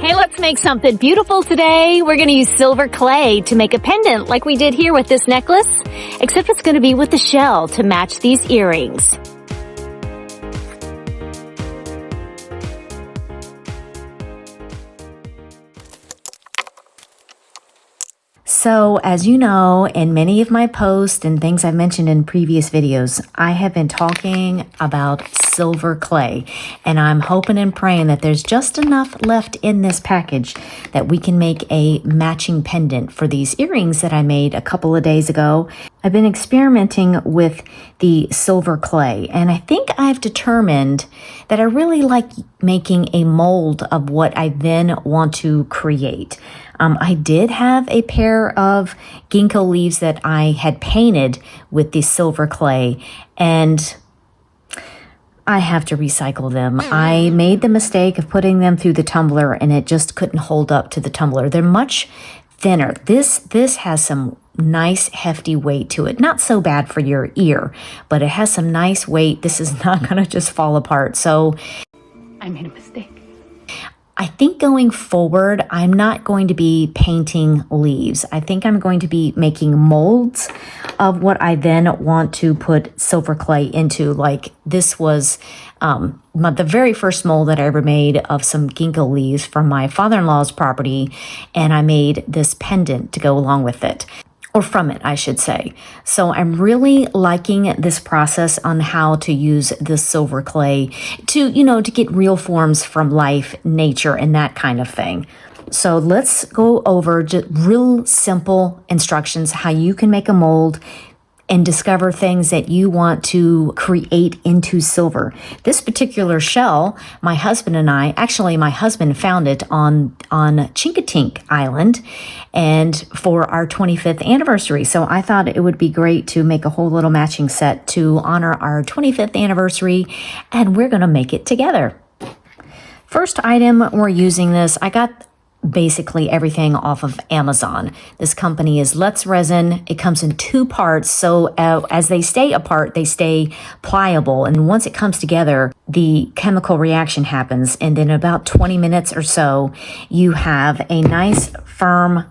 Hey, let's make something beautiful today. We're going to use silver clay to make a pendant like we did here with this necklace, except it's going to be with the shell to match these earrings. So, as you know, in many of my posts and things I've mentioned in previous videos, I have been talking about silver clay, and I'm hoping and praying that there's just enough left in this package that we can make a matching pendant for these earrings that I made a couple of days ago. I've been experimenting with the silver clay, and I think I've determined that I really like making a mold of what I then want to create. I did have a pair of ginkgo leaves that I had painted with the silver clay, and I have to recycle them. I made the mistake of putting them through the tumbler, and it just couldn't hold up to the tumbler. They're much thinner. This has some nice hefty weight to it. Not so bad for your ear, but it has some nice weight. This is not going to just fall apart. So I made a mistake. I think going forward, I'm not going to be painting leaves. I think I'm going to be making molds of what I then want to put silver clay into. Like this was the very first mold that I ever made of some ginkgo leaves from my father-in-law's property, and I made this pendant to go along with it. Or from it, I should say. So I'm really liking this process on how to use the silver clay to, to get real forms from life, nature, and that kind of thing. So let's go over just real simple instructions, how you can make a mold and discover things that you want to create into silver. This particular shell, my husband and I, actually my husband found it on Chincoteague Island and for our 25th anniversary. So I thought it would be great to make a whole little matching set to honor our 25th anniversary, and we're gonna make it together. First item we're using this, I got basically everything off of Amazon. This company is Let's Resin. It comes in two parts, so as they stay apart, they stay pliable, and once it comes together, the chemical reaction happens, and in about 20 minutes or so, you have a nice firm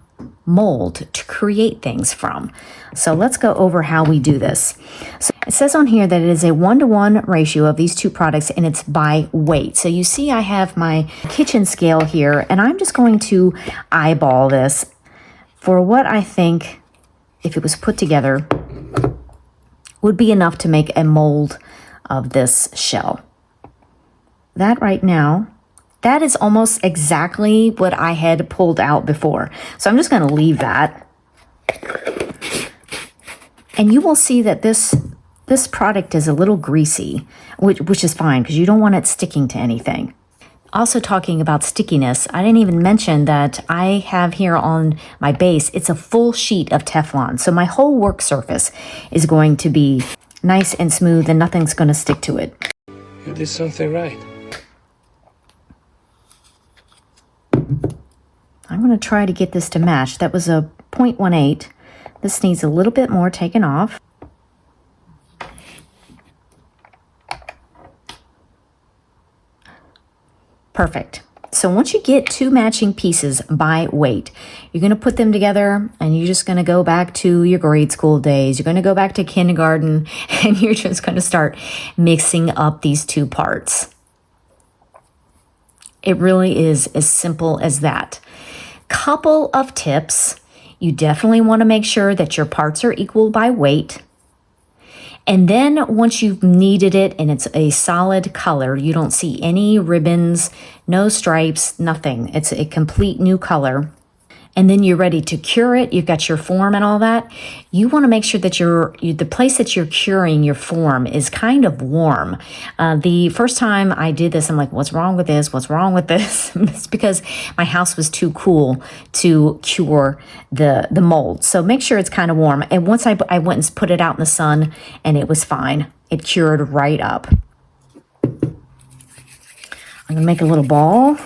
mold to create things from. So let's go over how we do this. So it says on here that it is a 1-to-1 ratio of these two products, and it's by weight. So you see I have my kitchen scale here, and I'm just going to eyeball this for what I think, if it was put together, would be enough to make a mold of this shell. That right now, that is almost exactly what I had pulled out before. So I'm just going to leave that. And you will see that this product is a little greasy, which is fine because you don't want it sticking to anything. Also talking about stickiness, I didn't even mention that I have here on my base, it's a full sheet of Teflon. So my whole work surface is going to be nice and smooth and nothing's going to stick to it. You did something right. I'm going to try to get this to match. That was a 0.18. This needs a little bit more taken off. Perfect. So once you get two matching pieces by weight, you're going to put them together and you're just going to go back to your grade school days. You're going to go back to kindergarten and you're just going to start mixing up these two parts. It really is as simple as that. Couple of tips. You definitely want to make sure that your parts are equal by weight. And then once you've kneaded it and it's a solid color, you don't see any ribbons, no stripes, nothing. It's a complete new color. And then you're ready to cure it. You've got your form and all that. You want to make sure that the place that you're curing your form is kind of warm. The first time I did this, I'm like, what's wrong with this? What's wrong with this? It's because my house was too cool to cure the mold. So make sure it's kind of warm. And once I went and put it out in the sun and it was fine. It cured right up. I'm going to make a little ball.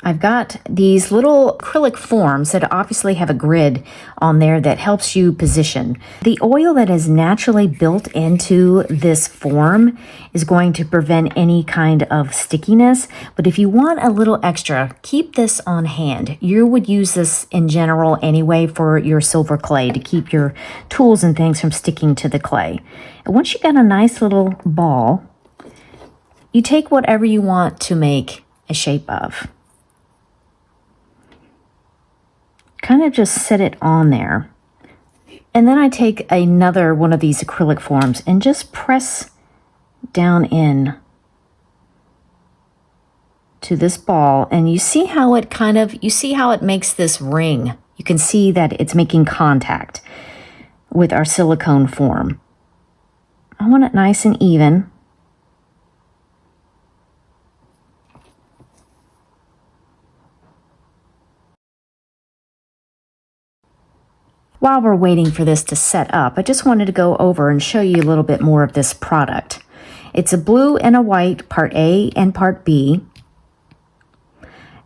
I've got these little acrylic forms that obviously have a grid on there that helps you position. The oil that is naturally built into this form is going to prevent any kind of stickiness, but if you want a little extra, keep this on hand. You would use this in general anyway for your silver clay to keep your tools and things from sticking to the clay. And once you got a nice little ball, you take whatever you want to make a shape of. Kind of just set it on there. And then I take another one of these acrylic forms and just press down in to this ball. And you see how it makes this ring. You can see that it's making contact with our silicone form. I want it nice and even. While we're waiting for this to set up, I just wanted to go over and show you a little bit more of this product. It's a blue and a white, part A and part B.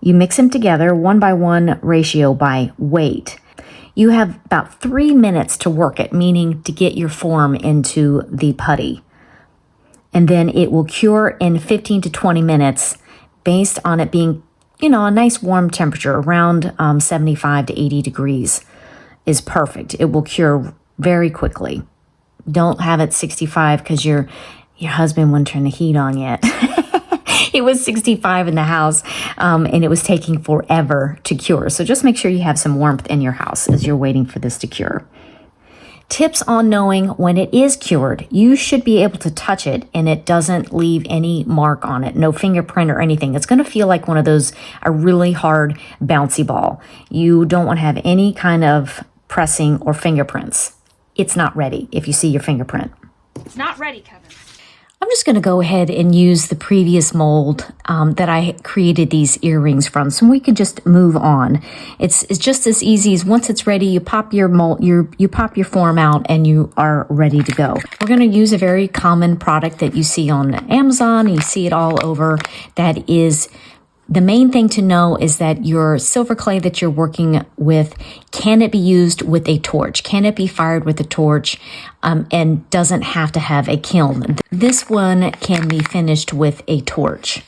You mix them together 1:1 ratio by weight. You have about 3 minutes to work it, meaning to get your form into the putty. And then it will cure in 15 to 20 minutes based on it being, a nice warm temperature around 75 to 80 degrees. Is perfect. It will cure very quickly. Don't have it 65 because your husband wouldn't turn the heat on yet. It was 65 in the house, and it was taking forever to cure. So just make sure you have some warmth in your house as you're waiting for this to cure. Tips on knowing when it is cured. You should be able to touch it and it doesn't leave any mark on it, no fingerprint or anything. It's going to feel like one of those, a really hard bouncy ball. You don't want to have any kind of pressing or fingerprints. It's not ready if you see your fingerprint. It's not ready, Kevin. I'm just going to go ahead and use the previous mold that I created these earrings from, so we can just move on. It's just as easy as once it's ready, you pop your mold, you pop your form out, and you are ready to go. We're going to use a very common product that you see on Amazon. You see it all over. That is. The main thing to know is that your silver clay that you're working with, can it be used with a torch? Can it be fired with a torch and doesn't have to have a kiln? This one can be finished with a torch.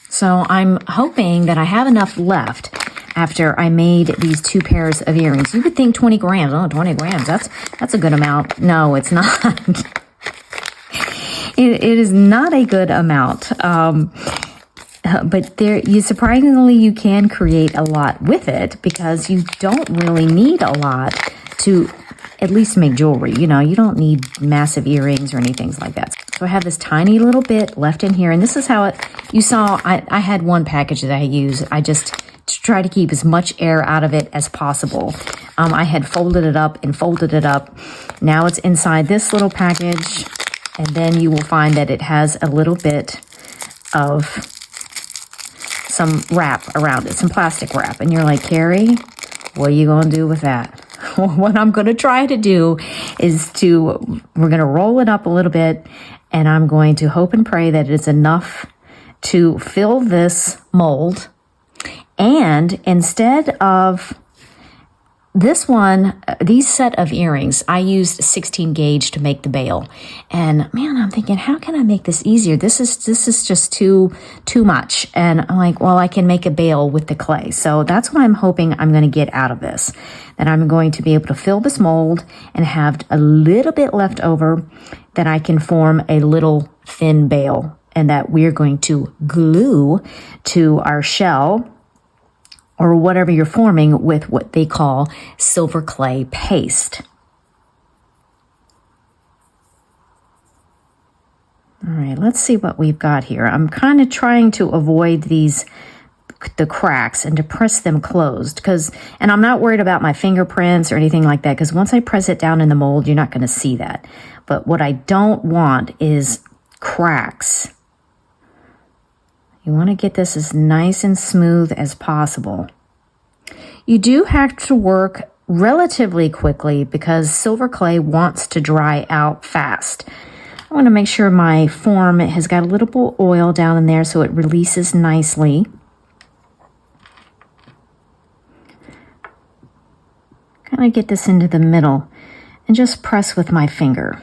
So I'm hoping that I have enough left after I made these 2 pairs of earrings. You would think 20 grams. Oh, 20 grams. That's a good amount. No, it's not. It is not a good amount. But surprisingly, you can create a lot with it because you don't really need a lot to at least make jewelry. You don't need massive earrings or anything like that. So I have this tiny little bit left in here, and this is how you saw, I had one package that I used. I just to try to keep as much air out of it as possible. I had folded it up and folded it up. Now it's inside this little package, and then you will find that it has a little bit of some wrap around it, some plastic wrap. And you're like, Carrie, what are you going to do with that? What I'm going to try to do is we're going to roll it up a little bit, and I'm going to hope and pray that it's enough to fill this mold. And instead of this one, these set of earrings, I used 16 gauge to make the bail. And man, I'm thinking, how can I make this easier? This is just too much. And I'm like, well, I can make a bail with the clay. So that's what I'm hoping I'm going to get out of this. That I'm going to be able to fill this mold and have a little bit left over that I can form a little thin bail, and that we're going to glue to our shell or whatever you're forming with what they call silver clay paste. All right, let's see what we've got here. I'm kind of trying to avoid the cracks and to press them closed and I'm not worried about my fingerprints or anything like that, because once I press it down in the mold, you're not going to see that. But what I don't want is cracks. You want to get this as nice and smooth as possible. You do have to work relatively quickly because silver clay wants to dry out fast. I want to make sure my form has got a little bit of oil down in there so it releases nicely. kind of get this into the middle and just press with my finger.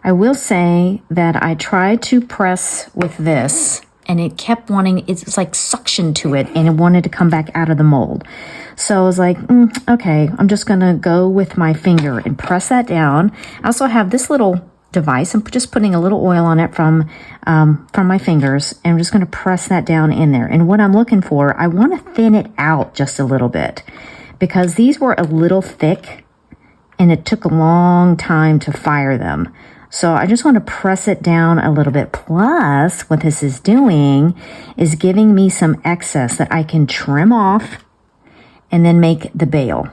I will say that I tried to press with this and it kept wanting, it's like suction to it and it wanted to come back out of the mold. So I was like, okay, I'm just gonna go with my finger and press that down. I also have this little device. I'm just putting a little oil on it from my fingers, and I'm just gonna press that down in there. And what I'm looking for, I wanna thin it out just a little bit because these were a little thick and it took a long time to fire them. So I just want to press it down a little bit. Plus, what this is doing is giving me some excess that I can trim off and then make the bail.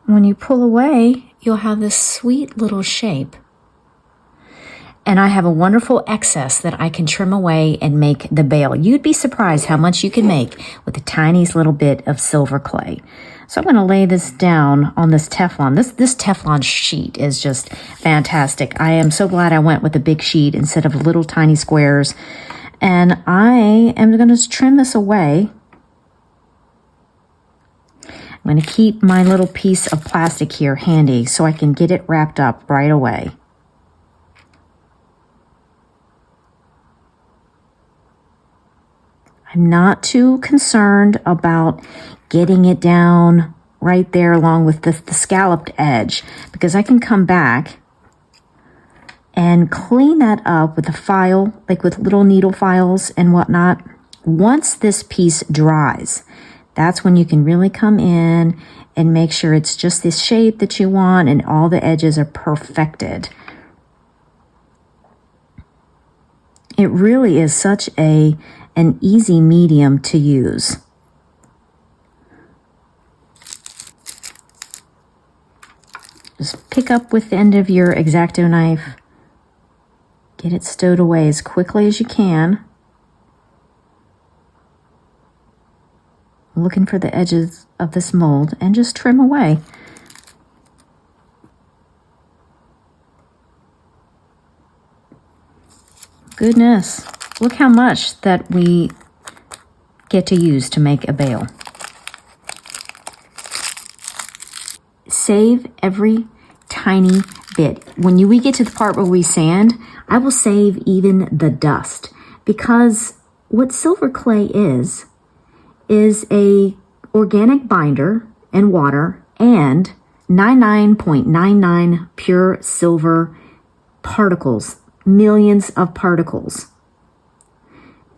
When you pull away, you'll have this sweet little shape. And I have a wonderful excess that I can trim away and make the bail. You'd be surprised how much you can make with the tiniest little bit of silver clay. So I'm going to lay this down on this Teflon. This Teflon sheet is just fantastic. I am so glad I went with a big sheet instead of little tiny squares. And I am going to trim this away. I'm going to keep my little piece of plastic here handy so I can get it wrapped up right away. I'm not too concerned about getting it down right there along with the scalloped edge because I can come back and clean that up with a file, like with little needle files and whatnot. Once this piece dries, that's when you can really come in and make sure it's just the shape that you want and all the edges are perfected. It really is such an easy medium to use. Just pick up with the end of your X-Acto knife, get it stowed away as quickly as you can. Looking for the edges of this mold and just trim away. Goodness, look how much that we get to use to make a bail. Save every tiny bit. When we get to the part where we sand, I will save even the dust because what silver clay is a organic binder and water and 99.99 pure silver particles, millions of particles.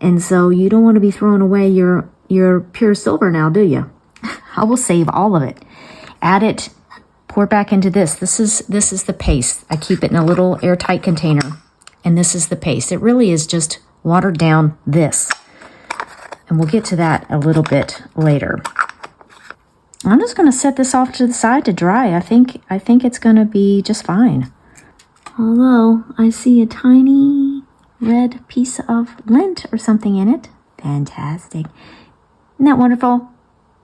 And so you don't want to be throwing away your pure silver now, do you? I will save all of it. Add it, pour it back into this. This is the paste. I keep it in a little airtight container. And this is the paste. It really is just watered down this. And we'll get to that a little bit later. I'm just going to set this off to the side to dry. I think it's going to be just fine. Although I see a tiny red piece of lint or something in it. Fantastic. Isn't that wonderful?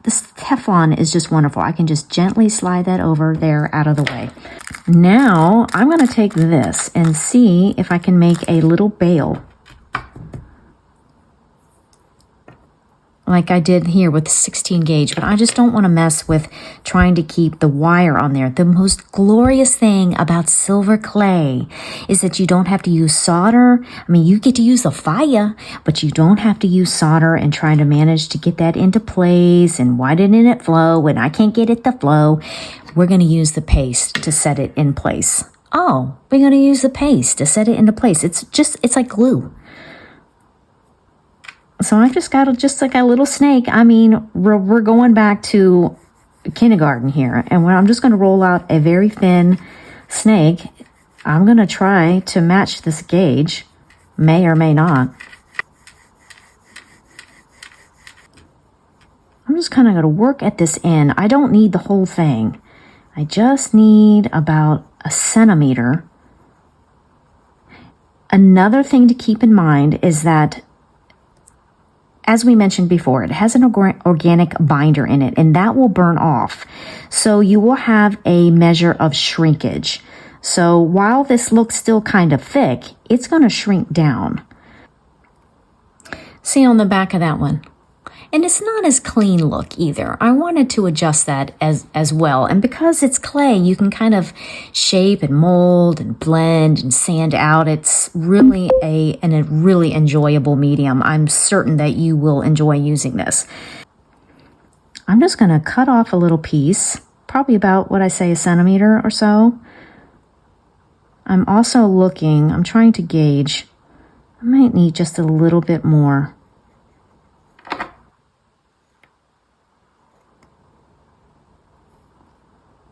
This Teflon is just wonderful. I can just gently slide that over there out of the way. Now I'm going to take this and see if I can make a little bail. Like I did here with the 16 gauge, but I just don't want to mess with trying to keep the wire on there. The most glorious thing about silver clay is that you don't have to use solder. I mean, you get to use the fire, but you don't have to use solder and trying to manage to get that into place and why didn't it flow when I can't get it to flow. We're going to use the paste to set it in place. Oh, we're going to use the paste to set it into place. It's like glue. So I've just got just like a little snake. I mean, we're going back to kindergarten here. And I'm just going to roll out a very thin snake. I'm going to try to match this gauge. May or may not. I'm just kind of going to work at this end. I don't need the whole thing. I just need about a centimeter. Another thing to keep in mind is that, as we mentioned before, it has an organic binder in it, and that will burn off. So you will have a measure of shrinkage. So while this looks still kind of thick, it's going to shrink down. See on the back of that one? And it's not as clean look either. I wanted to adjust that as well. And because it's clay, you can kind of shape and mold and blend and sand out. It's really a really enjoyable medium. I'm certain that you will enjoy using this. I'm just going to cut off a little piece, probably about what I say, a centimeter or so. I'm also looking, I'm trying to gauge. I might need just a little bit more.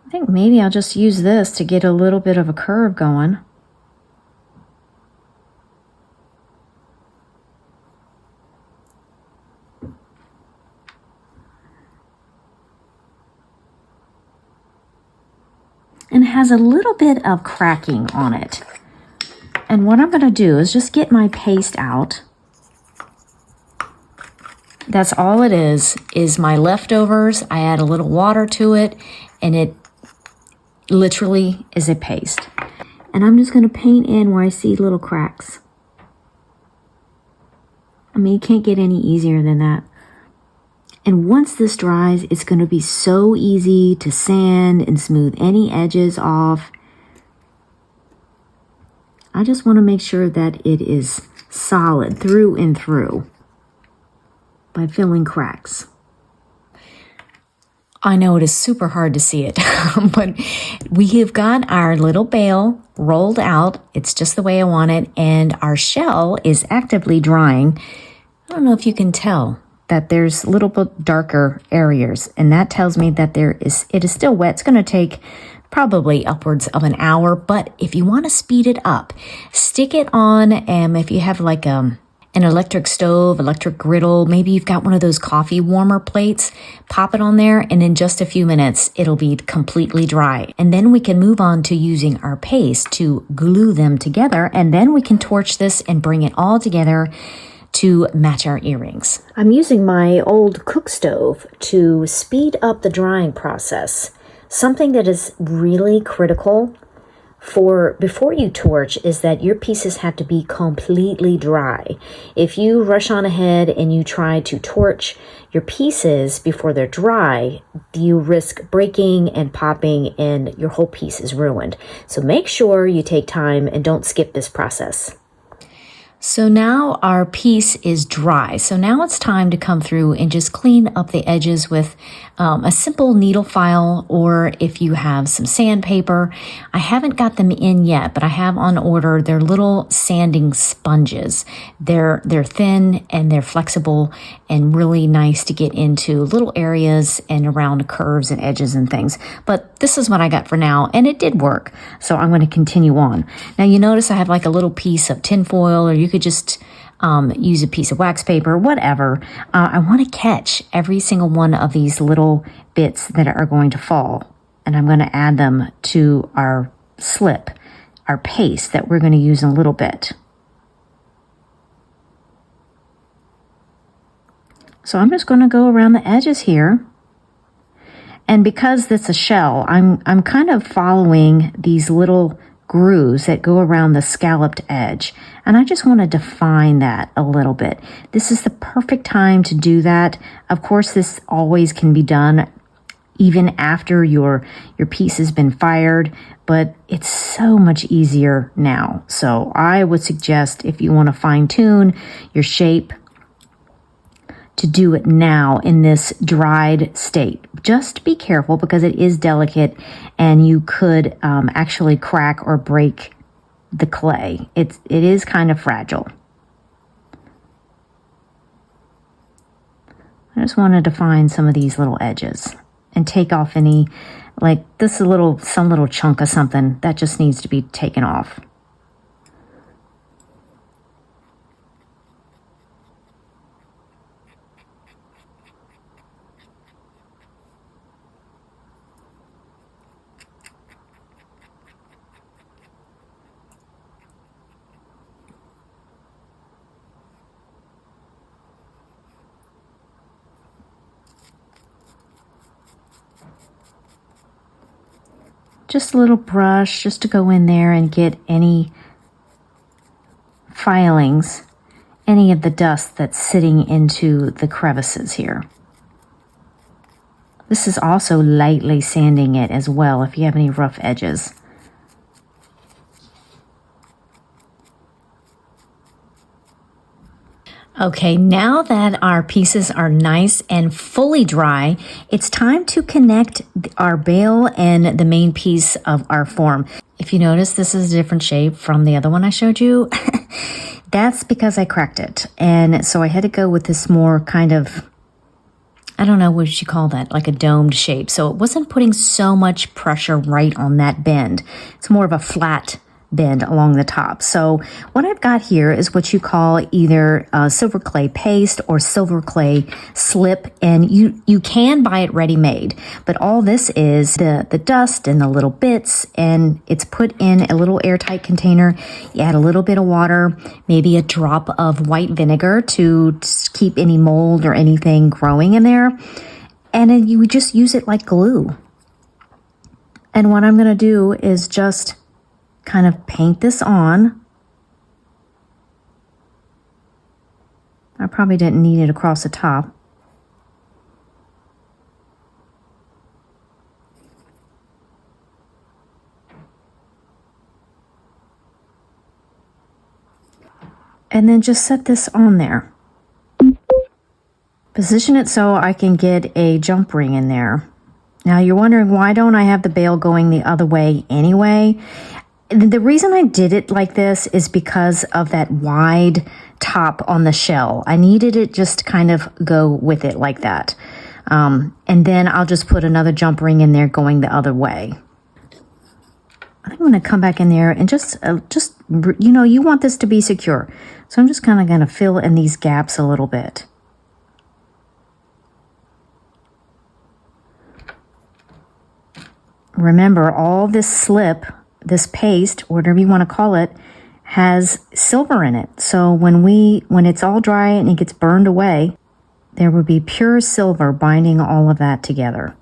I think maybe I'll just use this to get a little bit of a curve going. And it has a little bit of cracking on it. And what I'm going to do is just get my paste out. That's all it is my leftovers. I add a little water to it, and it literally is a paste. And I'm just going to paint in where I see little cracks. I mean, you can't get any easier than that. And once this dries, it's going to be so easy to sand and smooth any edges off. I just want to make sure that it is solid through and through by filling cracks. I know it is super hard to see it, but we have got our little bale rolled out. It's just the way I want it, and our shell is actively drying. I don't know if you can tell that there's a little bit darker areas, and that tells me that it is still wet. It's going to take probably upwards of an hour, but if you want to speed it up, stick it on, if you have like an electric stove, electric griddle, maybe you've got one of those coffee warmer plates, pop it on there, and in just a few minutes, it'll be completely dry. And then we can move on to using our paste to glue them together, and then we can torch this and bring it all together to match our earrings. I'm using my old cook stove to speed up the drying process. Something that is really critical for before you torch is that your pieces have to be completely dry. If you rush on ahead and you try to torch your pieces before they're dry, you risk breaking and popping and your whole piece is ruined. So make sure you take time and don't skip this process. So now our piece is dry. So now it's time to come through and just clean up the edges with a simple needle file, or if you have some sandpaper. I haven't got them in yet, but I have on order. They're little sanding sponges. They're thin and they're flexible and really nice to get into little areas and around curves and edges and things. But this is what I got for now, and it did work. So I'm going to continue on. Now you notice I have like a little piece of tin foil, or you could just use a piece of wax paper, whatever. I want to catch every single one of these little bits that are going to fall. And I'm going to add them to our slip, our paste that we're going to use in a little bit. So I'm just going to go around the edges here. And because it's a shell, I'm kind of following these little grooves that go around the scalloped edge. And I just want to define that a little bit. This is the perfect time to do that. Of course, this always can be done even after your piece has been fired, but it's so much easier now. So I would suggest, if you want to fine tune your shape, to do it now in this dried state. Just be careful because it is delicate and you could actually crack or break the clay. It is kind of fragile. I just want to define some of these little edges and take off any, like this some little chunk of something that just needs to be taken off. just a little brush just to go in there and get any filings, any of the dust that's sitting into the crevices here. This is also lightly sanding it as well if you have any rough edges. Okay, now that our pieces are nice and fully dry, it's time to connect our bail and the main piece of our form. If you notice, this is a different shape from the other one I showed you. That's because I cracked it. And so I had to go with this more kind of, I don't know what you call that, like a domed shape. So it wasn't putting so much pressure right on that bend. It's more of a flat bend along the top. So what I've got here is what you call either silver clay paste or silver clay slip, and you can buy it ready made, but all this is the dust and the little bits, and it's put in a little airtight container. You add a little bit of water, maybe a drop of white vinegar to keep any mold or anything growing in there, and then you just use it like glue. And what I'm going to do is just kind of paint this on. I probably didn't need it across the top. And then just set this on there. Position it so I can get a jump ring in there. Now you're wondering, why don't I have the bail going the other way anyway? The reason I did it like this is because of that wide top on the shell. I needed it just to kind of go with it like that. And then I'll just put another jump ring in there going the other way. I think I'm going to come back in there and just you know, you want this to be secure. So I'm just kind of going to fill in these gaps a little bit. Remember, all this slip, this paste, whatever you want to call it, has silver in it. So when it's all dry and it gets burned away, there will be pure silver binding all of that together.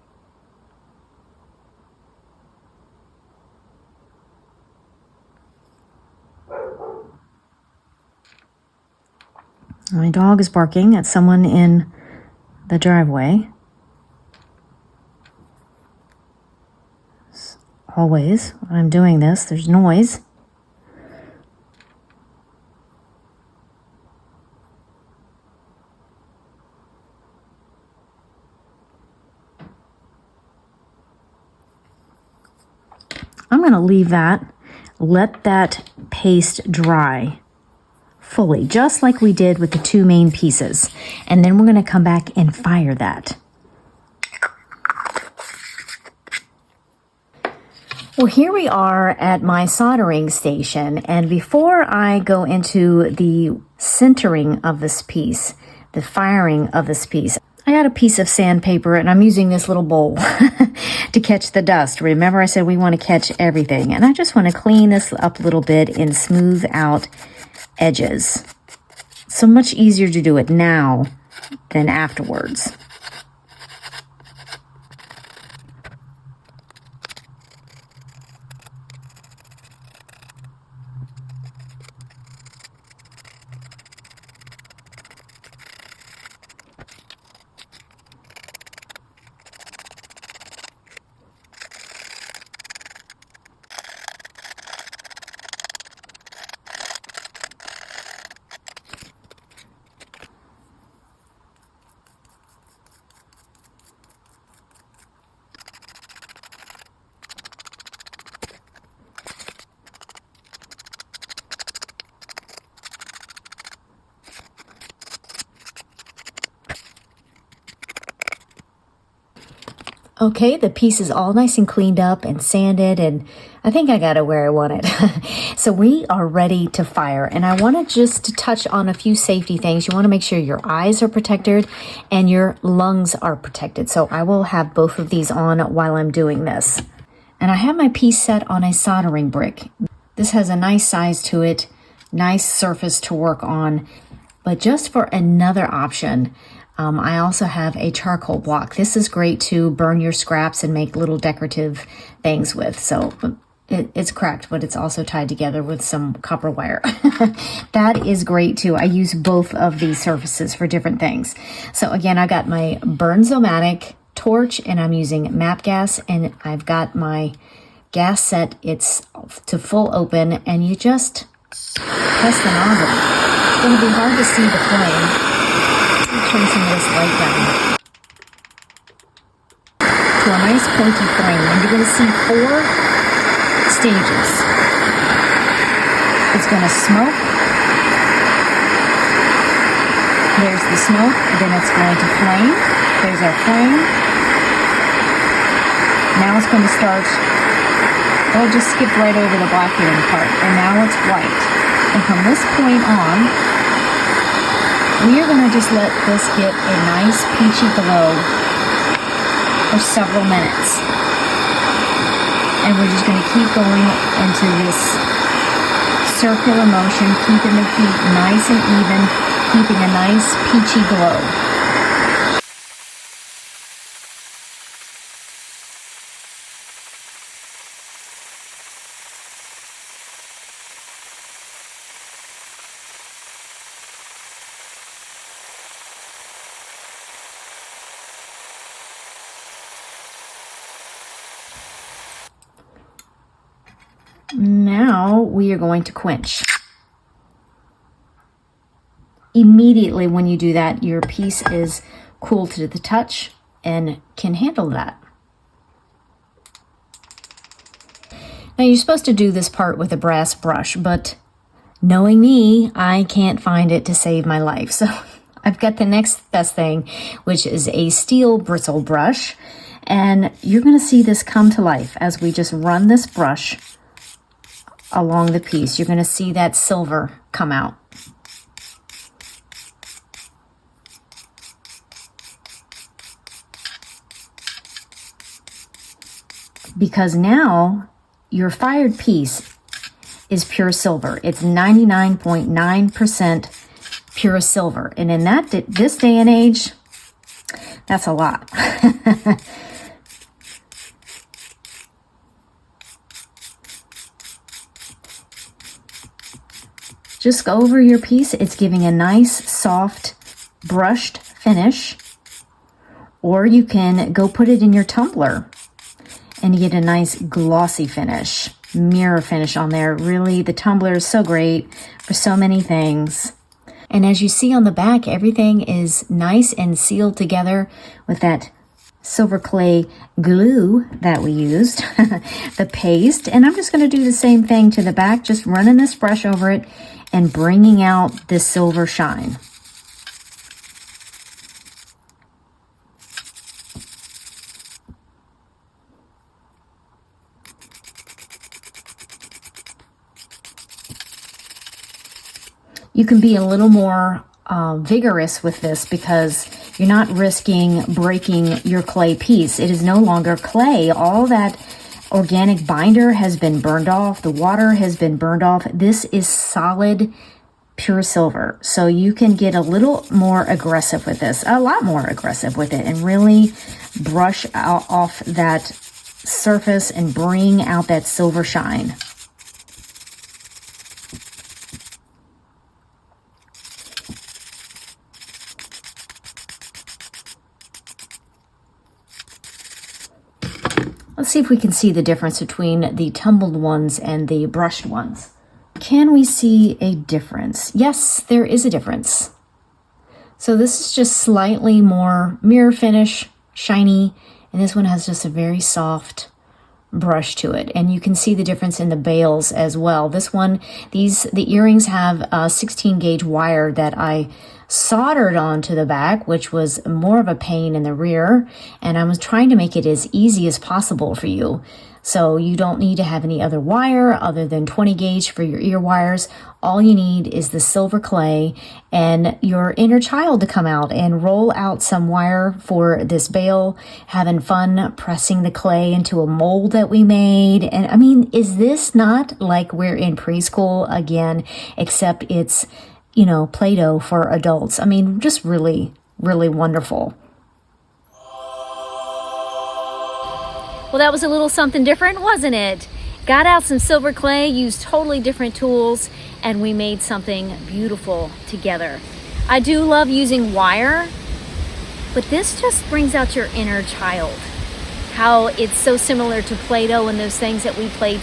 My dog is barking at someone in the driveway. Always, when I'm doing this, there's noise. I'm going to leave that, let that paste dry fully, just like we did with the two main pieces. And then we're going to come back and fire that. Well, here we are at my soldering station, and before I go into the sintering of this piece, the firing of this piece, I got a piece of sandpaper, and I'm using this little bowl to catch the dust. Remember I said we want to catch everything, and I just want to clean this up a little bit and smooth out edges. So much easier to do it now than afterwards. Okay, the piece is all nice and cleaned up and sanded, and I think I got it where I want it. So we are ready to fire, and I want to just touch on a few safety things. You want to make sure your eyes are protected and your lungs are protected. So I will have both of these on while I'm doing this. And I have my piece set on a soldering brick. This has a nice size to it, nice surface to work on. But just for another option, I also have a charcoal block. This is great to burn your scraps and make little decorative things with. So it's cracked, but it's also tied together with some copper wire. That is great too. I use both of these surfaces for different things. So again, I got my Burnzomatic torch and I'm using MAP gas, and I've got my gas set. It's to full open, and you just press the nozzle. It's going to be hard to see the flame. Turn some of this light down to a nice pointy flame, and you're going to see 4 stages. It's going to smoke. There's the smoke. Then it's going to flame. There's our flame. Now it's going to start. Oh, just skip right over the blackening part, and now it's white. And from this point on, we are going to just let this get a nice peachy glow for several minutes. And we're just going to keep going into this circular motion, keeping the heat nice and even, keeping a nice peachy glow. Now we are going to quench. Immediately when you do that, your piece is cool to the touch and can handle that. Now you're supposed to do this part with a brass brush, but knowing me, I can't find it to save my life. So I've got the next best thing, which is a steel bristle brush. And you're going to see this come to life as we just run this brush along the piece. You're going to see that silver come out. Because now your fired piece is pure silver. It's 99.9% pure silver. And in this day and age, that's a lot. Just go over your piece. It's giving a nice, soft, brushed finish. Or you can go put it in your tumbler and you get a nice glossy finish, mirror finish on there. Really, the tumbler is so great for so many things. And as you see on the back, everything is nice and sealed together with that silver clay glue that we used, the paste. And I'm just going to do the same thing to the back, just running this brush over it and bringing out this silver shine. You can be a little more vigorous with this because you're not risking breaking your clay piece. It is no longer clay. All that organic binder has been burned off. The water has been burned off. This is solid, pure silver. So you can get a little more aggressive with this, a lot more aggressive with it, and really brush off that surface and bring out that silver shine. Let's see if we can see the difference between the tumbled ones and the brushed ones. Can we see a difference? Yes, there is a difference. So this is just slightly more mirror finish, shiny, and this one has just a very soft brush to it. And you can see the difference in the bails as well. This one, the earrings have a 16 gauge wire that I soldered onto the back, which was more of a pain in the rear, and I was trying to make it as easy as possible for you. So you don't need to have any other wire other than 20 gauge for your ear wires. All you need is the silver clay and your inner child to come out and roll out some wire for this bail, having fun pressing the clay into a mold that we made. And I mean, is this not like we're in preschool again, except it's, you know, Play-Doh for adults? I mean, just really, really wonderful. Well, that was a little something different, wasn't it? Got out some silver clay, used totally different tools, and we made something beautiful together. I do love using wire, but this just brings out your inner child. How it's so similar to Play-Doh and those things that we played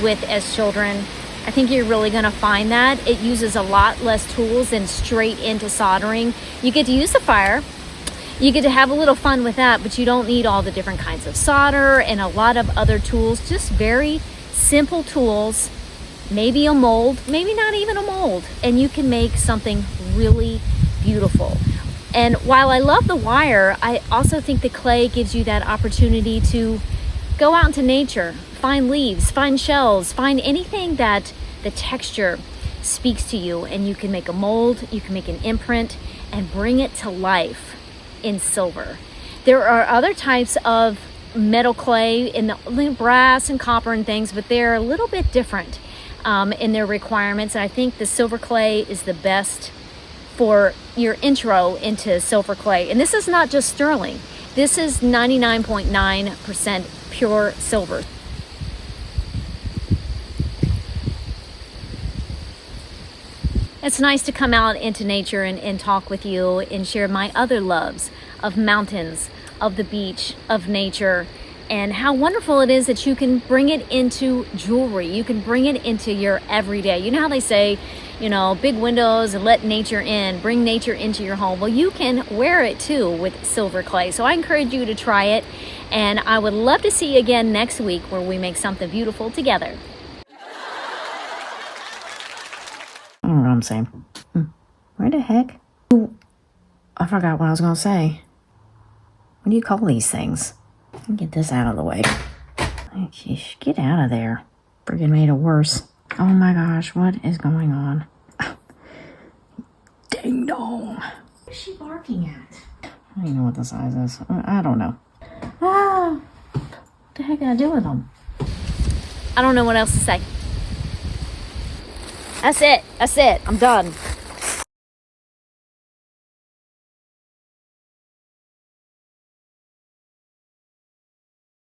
with as children. I think you're really gonna find that. It uses a lot less tools than straight into soldering. You get to use the fire, you get to have a little fun with that, but you don't need all the different kinds of solder and a lot of other tools. Just very simple tools, maybe a mold, maybe not even a mold, and you can make something really beautiful. And while I love the wire, I also think the clay gives you that opportunity to go out into nature, find leaves, find shells, find anything that the texture speaks to you, and you can make a mold, you can make an imprint, and bring it to life in silver. There are other types of metal clay in the brass and copper and things, but they're a little bit different in their requirements. And I think the silver clay is the best for your intro into silver clay. And this is not just sterling. This is 99.9% pure silver. It's nice to come out into nature and talk with you and share my other loves of mountains, of the beach, of nature, and how wonderful it is that you can bring it into jewelry. You can bring it into your everyday. You know how they say, big windows and let nature in, bring nature into your home. Well, you can wear it too with silver clay. So I encourage you to try it. And I would love to see you again next week where we make something beautiful together. I don't know what I'm saying. Where the heck? Ooh, I forgot what I was going to say. What do you call these things? Let me get this out of the way. Jeez, get out of there. Friggin' made it worse. Oh my gosh, what is going on? Ding dong. What is she barking at? I don't even know what the size is. I don't know. What the heck did I do with them? I don't know what else to say. That's it. I'm done.